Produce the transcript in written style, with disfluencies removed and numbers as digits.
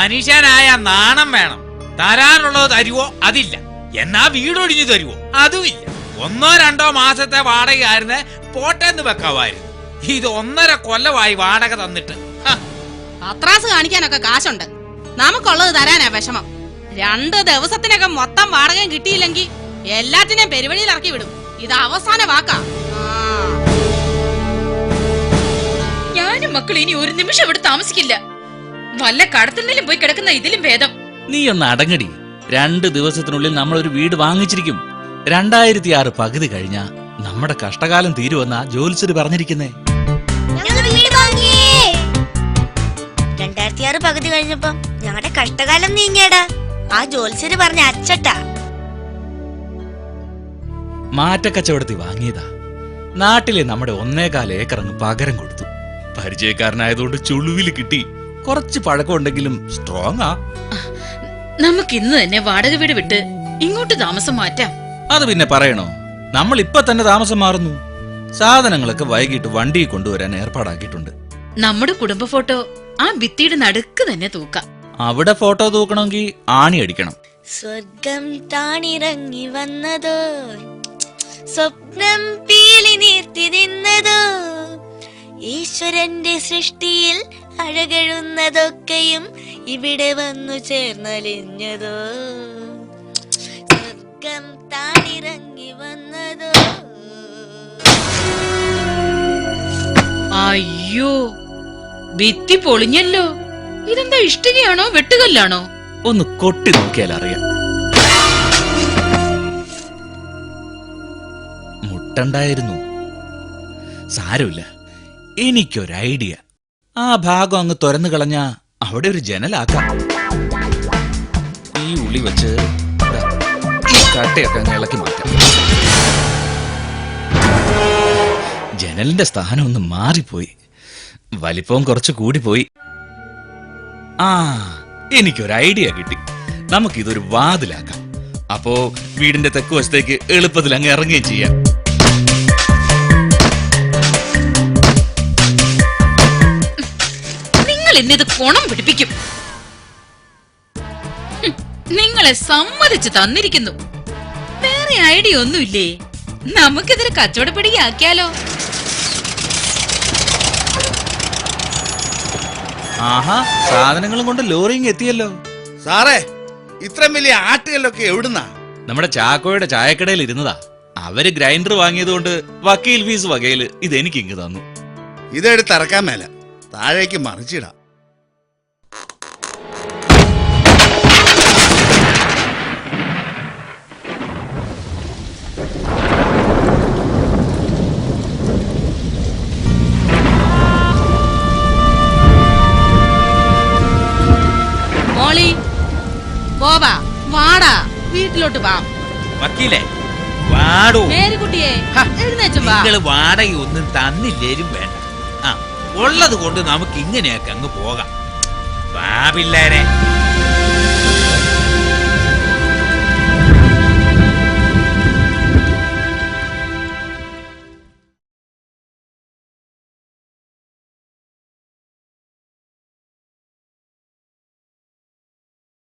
മനുഷ്യനായ നാണം വേണം. തരാനുള്ളത് തരുവോ? അതില്ല. എന്നാ വീടൊഴിഞ്ഞു തരുവോ? അതുമില്ല. 1-2 മാസത്തെ വാടകയായിരുന്നെ പോട്ടെന്ന് വെക്കാവായിരുന്നു. ഇത് 1.5 കൊല്ലമായി വാടക തന്നിട്ട്. പത്രാസ് കാണിക്കാനൊക്കെ കാശുണ്ട്, നമുക്കുള്ളത് തരാനാ വിഷമം. 2 ദിവസത്തിനൊക്കെ മൊത്തം വാടകയും കിട്ടിയില്ലെങ്കിൽ എല്ലാത്തിനെയും പെരുവഴിയിൽ ഇറക്കി വിടും. ഇത് അവസാന വാക്കാ. ഞാനും മക്കൾ ഇനി ഒരു നിമിഷം ഇവിടെ താമസിക്കില്ല. വല്ല കടത്തുന്നിലും പോയി കിടക്കുന്ന ഇതിലും ഭേദം. നീ ഒന്ന് അടങ്ങടി. 2 ദിവസത്തിനുള്ളിൽ നമ്മൾ ഒരു വീട് വാങ്ങിച്ചിരിക്കും. 2006 പകുതി കഴിഞ്ഞാ നമ്മുടെ കഷ്ടകാലം തീരുവെന്നാ ജോലിസര് പറഞ്ഞിരിക്കുന്നേ. 2006 പകുതി കഴിഞ്ഞപ്പം ഞങ്ങളുടെ കഷ്ടകാലം നീങ്ങിയടാ. ആ ജോലിസര് പറഞ്ഞ അച്ചട്ടാ. മാറ്റക്കച്ചവടത്തിൽ വാങ്ങിയതാ. നാട്ടിലെ നമ്മുടെ 1.25 ഏക്കർ അങ്ങ് പകരം കൊടുത്തു. പരിചയക്കാരനായതുകൊണ്ട് ചുളുവില് കിട്ടി. കുറച്ച് പഴക്കമുണ്ടെങ്കിലും സ്ട്രോങ് ആ. നമുക്ക് ഇന്ന് തന്നെ വാടക വീട് വിട്ട് ഇങ്ങോട്ട് താമസം മാറ്റാം. അത് പിന്നെ പറയണോ? നമ്മൾ ഇപ്പൊ തന്നെ താമസം മാറുന്നു. സാധനങ്ങളൊക്കെ വൈകിട്ട് വണ്ടിയിൽ കൊണ്ടുവരാൻ ഏർപ്പാടാക്കിയിട്ടുണ്ട്. നമ്മുടെ കുടുംബ ഫോട്ടോ ആ ഭിത്തിയുടെ നടുക്ക് തന്നെ തൂക്കാം. അവിടെ ഫോട്ടോ തൂക്കണമെങ്കിൽ ആണി അടിക്കണം. സ്വർഗം താണിറങ്ങി വന്നതോ, സ്വപ്നം പീലി നീർത്തി നിന്നതോ, ഈശ്വരന്റെ സൃഷ്ടിയിൽ അഴകഴുന്നതൊക്കെയും ഇവിടെ വന്നു ചേർന്നലിഞ്ഞതോ, സ്വർഗം താണിറങ്ങി വന്നതോ. അയ്യോ, ഭിത്തി പൊളിഞ്ഞല്ലോ. ഇതെന്താ ഇഷ്ടികയാണോ വെട്ടുകല്ലാണോ? ഒന്ന് കൊട്ടി നോക്കിയാൽ അറിയാം. മുട്ടുണ്ടായിരുന്നു. സാരമില്ല, എനിക്കൊരു ഐഡിയ. ആ ഭാഗം അങ്ങ് തുറന്നു കളഞ്ഞാ അവിടെ ഒരു ജനലാക്കാം. ഈ ഉളി വെച്ച് ഈ കട്ടയൊക്കെ അങ്ങ് ഇളക്കി മാറ്റാം. ജനലിന്റെ സ്ഥാനം ഒന്ന് മാറിപ്പോയി. വലിപ്പവും കുറച്ച് കൂടിപ്പോയി. ആ, എനിക്കൊരു ഐഡിയ കിട്ടി. നമുക്കിതൊരു വാതിലാക്കാം. അപ്പോ വീടിന്റെ തെക്ക് വശത്തേക്ക് എളുപ്പത്തിൽ അങ്ങ് ഇറങ്ങുകയും ചെയ്യാം. നിങ്ങൾ ഇന്നിത് കോണം പിടിപ്പിക്കും. നിങ്ങളെ സമ്മതിച്ച് തന്നിരിക്കുന്നു. വേറെ ഐഡിയ ഒന്നുമില്ലേ? നമുക്കിതൊരു കച്ചവടപ്പിടിയാക്കിയാലോ? ആഹാ, സാധനങ്ങളും കൊണ്ട് ലോറിങ് എത്തിയല്ലോ. സാറേ, ഇത്രയും വലിയ ആട്ടുകല്ലൊക്കെ എവിടുന്നാ? നമ്മുടെ ചാക്കോയുടെ ചായക്കടയിൽ ഇരുന്നതാ. അവര് ഗ്രൈൻഡർ വാങ്ങിയതുകൊണ്ട് വക്കീൽ ഫീസ് വകയില് ഇതെനിക്ക് ഇങ്ങ് തന്നു. ഇതെടുത്ത് ഇറക്കാൻ മേല, താഴേക്ക് മറിച്ചിടാം. പോവാ, വാടാ, വീട്ടിലോട്ട് വാ. വക്കീലേ, വാടോ. മേരിക്കുട്ടിയെ എഴുന്നേച്ചു വാ. നിങ്ങള് വാടകയൊന്നും തന്നില്ലേലും വേണ്ട. ഉള്ളത് കൊണ്ട് നമുക്ക് ഇങ്ങനെയൊക്കെ അങ്ങ് പോകാം. വാ പിള്ളേരെ.